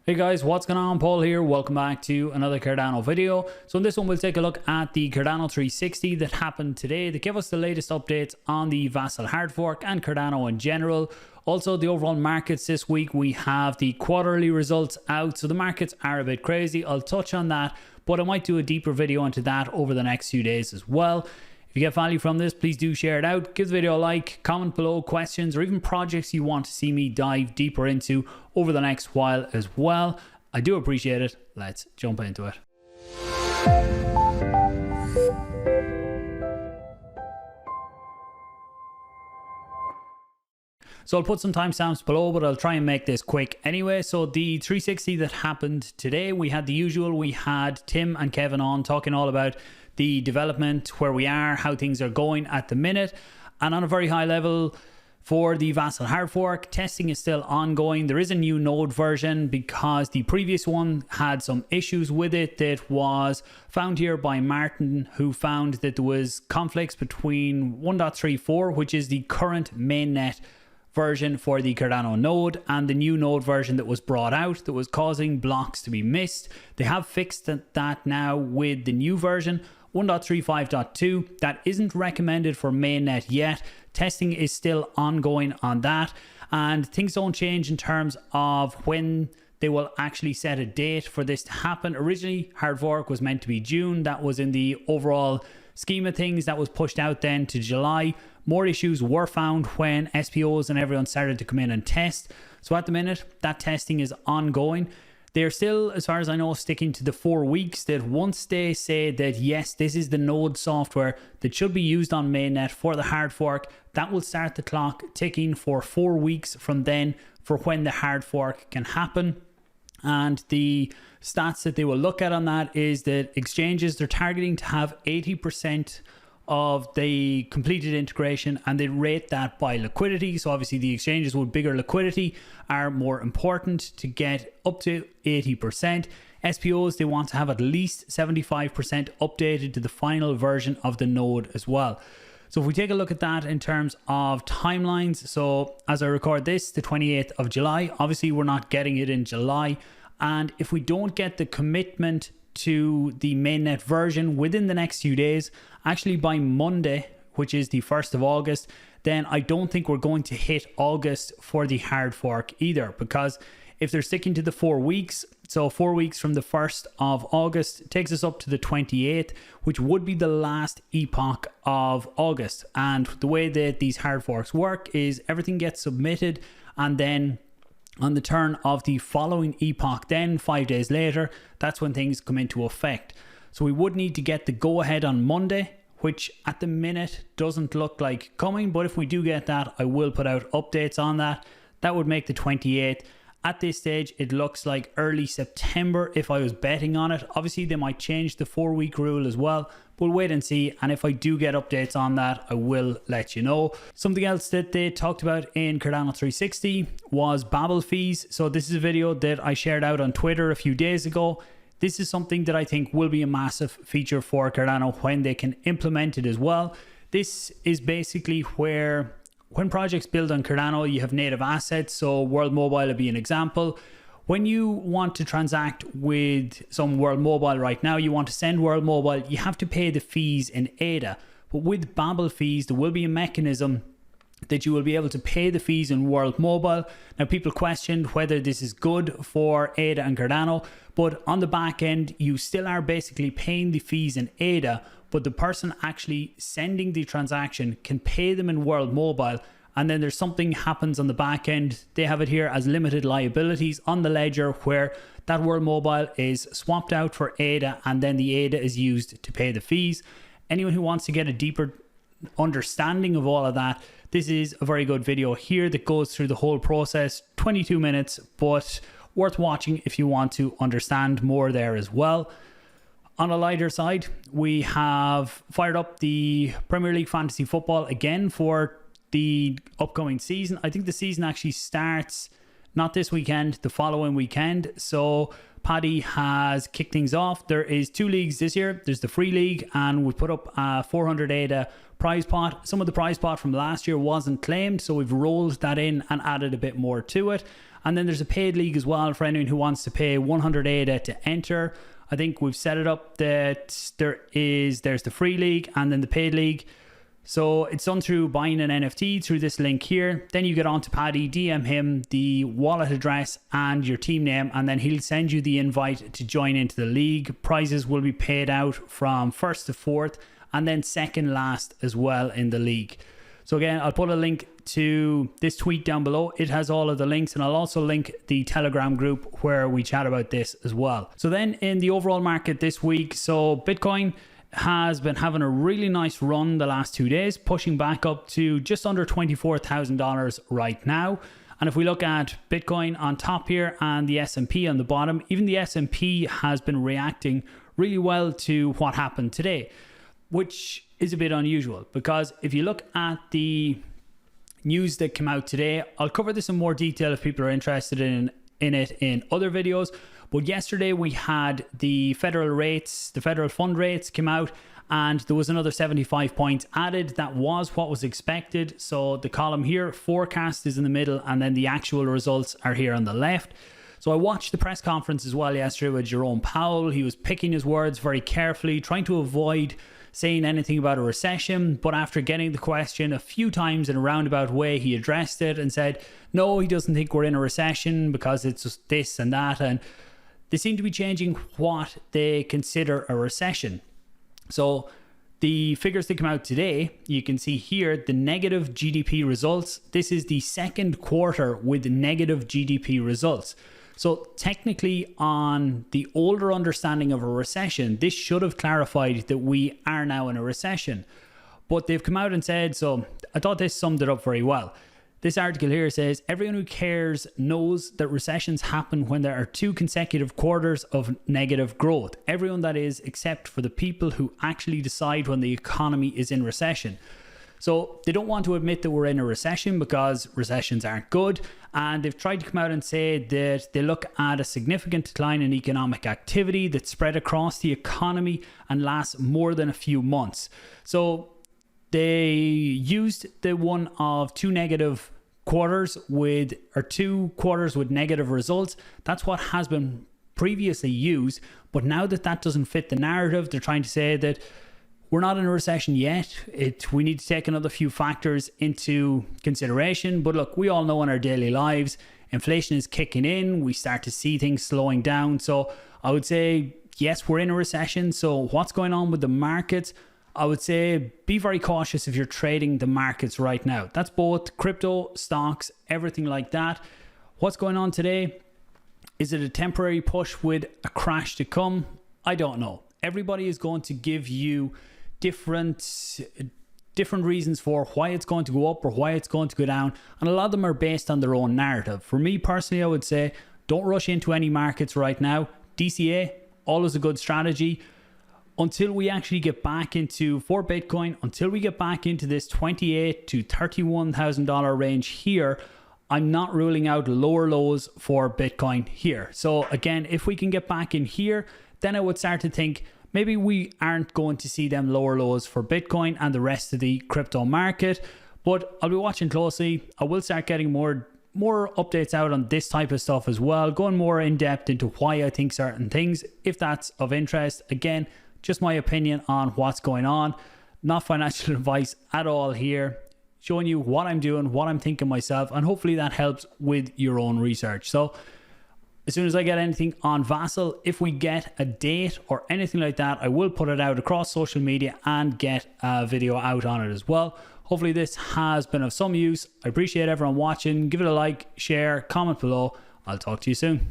Hey guys, what's going on? Paul here. Welcome back to another Cardano video. So in this one, we'll take a look at the Cardano 360 that happened today that give us the latest updates on the Vasil hard fork and Cardano in general. Also, the overall markets this week, we have the quarterly results out. So the markets are a bit crazy. I'll touch on that, but I might do a deeper video into that over the next few days as well. If you get value from this, please do share it out. Give the video a like, comment below questions or even projects you want to see me dive deeper into over the next while as well. I do appreciate it. Let's jump into it. So I'll put some timestamps below, but I'll try and make this quick anyway. So the 360 that happened today, we had the usual. We had Tim and Kevin on talking all about the development, where we are, how things are going at the minute. And on a very high level, for the Vasil hard fork, testing is still ongoing. There is a new node version because the previous one had some issues with it that was found here by Martin, who found that there was conflicts between 1.34, which is the current mainnet version for the Cardano node, and the new node version that was brought out that was causing blocks to be missed. They have fixed that now with the new version 1.35.2 that isn't recommended for mainnet yet. Testing is still ongoing on that, and things don't change in terms of when they will actually set a date for this to happen. Originally, hard fork was meant to be June. That was in the overall scheme of things. That was pushed out then to July. More issues were found when SPOs and everyone started to come in and test. So at the minute, that testing is ongoing. They're still, as far as I know, sticking to the 4 weeks that once they say that yes, this is the node software that should be used on mainnet for the hard fork, that will start the clock ticking for 4 weeks from then for when the hard fork can happen. And the stats that they will look at on that is that exchanges, they're targeting to have 80% of the completed integration, and they rate that by liquidity. So obviously the exchanges with bigger liquidity are more important to get up to 80%. SPOs, they want to have at least 75% updated to the final version of the node as well. So if we take a look at that in terms of timelines, so as I record this, the 28th of July, obviously we're not getting it in July. And if we don't get the commitment to the mainnet version within the next few days, actually by Monday, which is the 1st of August, then I don't think we're going to hit August for the hard fork either, because if they're sticking to the 4 weeks, so 4 weeks from the 1st of August takes us up to the 28th, which would be the last epoch of August. And the way that these hard forks work is everything gets submitted, and then on the turn of the following epoch, then 5 days later, that's when things come into effect. So we would need to get the go ahead on Monday, which at the minute doesn't look like coming, but if we do get that, I will put out updates on that. That would make the 28th. At this stage, it looks like early September if I was betting on it. Obviously, they might change the 4 week rule as well. We'll wait and see. And if I do get updates on that, I will let you know. Something else that they talked about in Cardano 360 was Babel fees. So this is a video that I shared out on Twitter a few days ago. This is something that I think will be a massive feature for Cardano when they can implement it as well. This is basically where when projects build on Cardano, you have native assets. So World Mobile would be an example. When you want to transact with some World Mobile right now, you want to send World Mobile, you have to pay the fees in ADA. But with Babel fees, there will be a mechanism that you will be able to pay the fees in World Mobile. Now, people questioned whether this is good for ADA and Cardano, but on the back end, you still are basically paying the fees in ADA, but the person actually sending the transaction can pay them in World Mobile, and then there's something happens on the back end. They have it here as limited liabilities on the ledger where that World Mobile is swapped out for ADA, and then the ADA is used to pay the fees. Anyone who wants to get a deeper understanding of all of that, this is a very good video here that goes through the whole process, 22 minutes, but worth watching if you want to understand more there as well. On a lighter side, we have fired up the Premier League Fantasy Football again for the upcoming season. I think the season actually starts not this weekend, the following weekend. So Paddy has kicked things off. There is 2 leagues this year. There's the free league, and we put up a 400 ADA prize pot. Some of the prize pot from last year wasn't claimed, so we've rolled that in and added a bit more to it. And then there's a paid league as well for anyone who wants to pay 100 ADA to enter. I think we've set it up that there's the free league and then the paid league. So it's done through buying an NFT through this link here. Then you get on to Paddy, DM him the wallet address and your team name, and then he'll send you the invite to join into the league. Prizes will be paid out from 1st to 4th and then second last as well in the league. So again, I'll put a link to this tweet down below. It has all of the links, and I'll also link the Telegram group where we chat about this as well. So then in the overall market this week, so Bitcoin has been having a really nice run the last 2 days, pushing back up to just under $24,000 right now. And if we look at Bitcoin on top here and the S&P on the bottom, even the S&P has been reacting really well to what happened today, which is a bit unusual, because if you look at the news that came out today, I'll cover this in more detail if people are interested in it in other videos. But yesterday we had the federal rates, the federal fund rates came out, and there was another 75 points added. That was what was expected. So the column here, forecast, is in the middle, and then the actual results are here on the left. So I watched the press conference as well yesterday with Jerome Powell. He was picking his words very carefully, trying to avoid saying anything about a recession, but after getting the question a few times in a roundabout way, he addressed it and said no, he doesn't think we're in a recession because it's just this and that, and they seem to be changing what they consider a recession. So the figures that come out today, you can see here the negative GDP results. This is the second quarter with negative GDP results. So technically, on the older understanding of a recession, this should have clarified that we are now in a recession. But they've come out and said, so I thought this summed it up very well. This article here says, everyone who cares knows that recessions happen when there are 2 consecutive quarters of negative growth. Everyone, that is, except for the people who actually decide when the economy is in recession. So they don't want to admit that we're in a recession because recessions aren't good. And they've tried to come out and say that they look at a significant decline in economic activity that's spread across the economy and lasts more than a few months. So they used the one of 2 negative quarters with, or 2 quarters with negative results. That's what has been previously used. But now that that doesn't fit the narrative, they're trying to say that we're not in a recession yet. We need to take another few factors into consideration. But look, we all know in our daily lives, inflation is kicking in. We start to see things slowing down. So I would say, yes, we're in a recession. So what's going on with the markets? I would say be very cautious if you're trading the markets right now. That's both crypto, stocks, everything like that. What's going on today? Is it a temporary push with a crash to come? I don't know. Everybody is going to give you different reasons for why it's going to go up or why it's going to go down, and a lot of them are based on their own narrative. For me personally, I would say don't rush into any markets right now. DCA, always a good strategy until we actually get back into, for Bitcoin, until we get back into this $28,000 to $31,000 range here. I'm not ruling out lower lows for Bitcoin here. So again, if we can get back in here, then I would start to think maybe we aren't going to see them lower lows for Bitcoin and the rest of the crypto market. But I'll be watching closely. I will start getting more updates out on this type of stuff as well, going more in depth into why I think certain things, if that's of interest. Again, just my opinion on what's going on, not financial advice at all here, showing you what I'm doing, what I'm thinking myself, and hopefully that helps with your own research. So as soon as I get anything on Vasil, if we get a date or anything like that, I will put it out across social media and get a video out on it as well. Hopefully this has been of some use. I appreciate everyone watching. Give it a like, share, comment below. I'll talk to you soon.